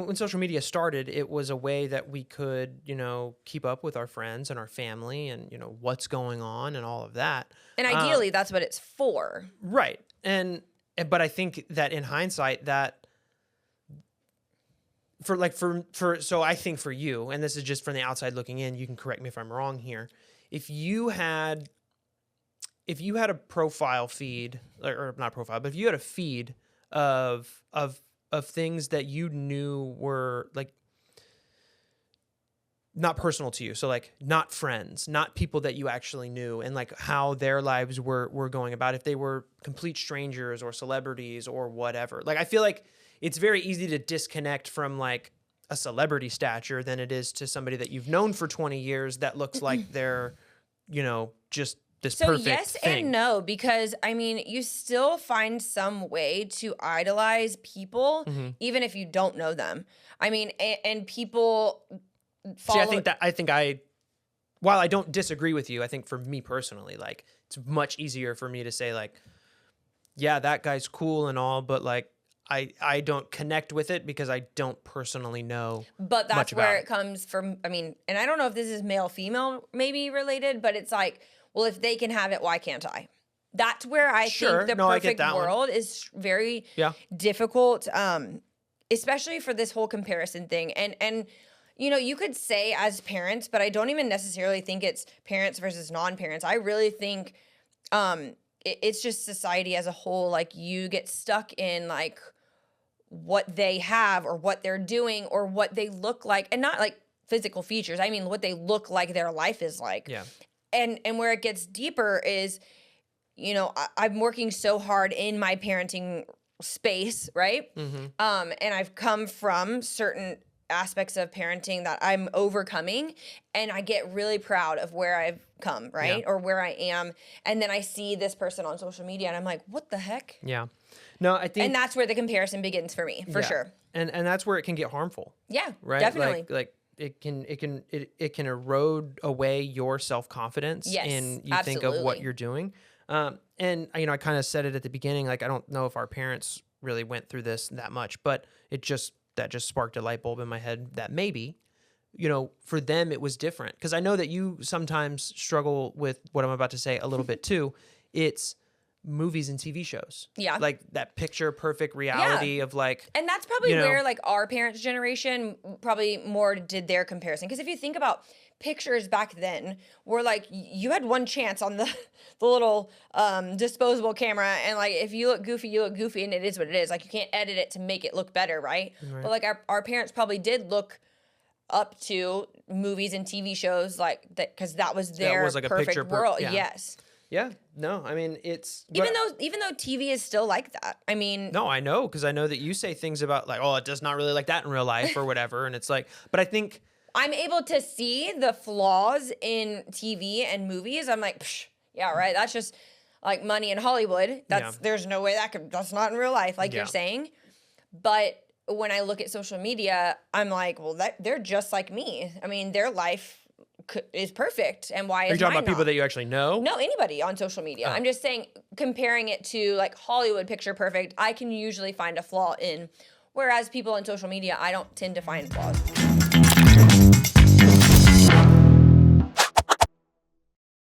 When social media started, it was a way that we could, keep up with our friends and our family and, what's going on and all of that. And ideally, that's what it's for. Right. But I think that in hindsight that so I think for you, and this is just from the outside looking in, you can correct me if I'm wrong here. If you had a profile feed or not profile, but if you had a feed of things that you knew were like not personal to you, so like not friends, not people that you actually knew, and like how their lives were going about, if they were complete strangers or celebrities or whatever. Like I feel like it's very easy to disconnect from like a celebrity stature than it is to somebody that you've known for 20 years that looks like they're, just this perfect yes thing. And no, because I mean, you still find some way to idolize people, even if you don't know them. I mean, and people follow. See, while I don't disagree with you, I think for me personally, like it's much easier for me to say like, yeah, that guy's cool and all, but like I don't connect with it because I don't personally know. But that's much where about it comes from. I mean, and I don't know if this is male female maybe related, but it's like, well, if they can have it, why can't I? That's where I think the perfect world is very difficult, especially for this whole comparison thing. And you could say as parents, but I don't even necessarily think it's parents versus non-parents. I really think it's just society as a whole. Like you get stuck in like what they have or what they're doing or what they look like, and not like physical features. I mean, what they look like their life is like. Yeah. And where it gets deeper is, I'm working so hard in my parenting space, right? And I've come from certain aspects of parenting that I'm overcoming, and I get really proud of where I've come, right? Yeah. Or where I am. And then I see this person on social media and I'm like, what the heck? Yeah. No, I think. And that's where the comparison begins for me, for sure. And that's where it can get harmful. Yeah, right? Definitely. Like it can erode away your self-confidence in you think of what you're doing. And I kind of said it at the beginning, like I don't know if our parents really went through this that much, but that just sparked a light bulb in my head that maybe, for them it was different. Because I know that you sometimes struggle with what I'm about to say a little bit too. It's movies and TV shows. Yeah. Like that picture perfect reality of like. And that's probably where like our parents' generation probably more did their comparison. Because if you think about pictures back then, were like you had one chance on the little disposable camera, and like if you look goofy, and it is what it is. Like you can't edit it to make it look better, right? But like our parents probably did look up to movies and TV shows like that because that was their like perfect world. Yeah. Yes. Yeah, no, I mean it's even though TV is still like that. I mean, no, I know because I know that you say things about like, oh, it does not really like that in real life or whatever, and it's like, but I think I'm able to see the flaws in TV and movies. I'm like, psh, yeah, right. That's just like money in Hollywood. There's no way that's not in real life, like you're saying. But when I look at social media, I'm like, well, they're just like me. I mean, their life is perfect, and why is Are you talking mine about people not? that you actually know? No, anybody on social media. I'm just saying, comparing it to like Hollywood picture perfect, I can usually find a flaw in, whereas people on social media, I don't tend to find flaws.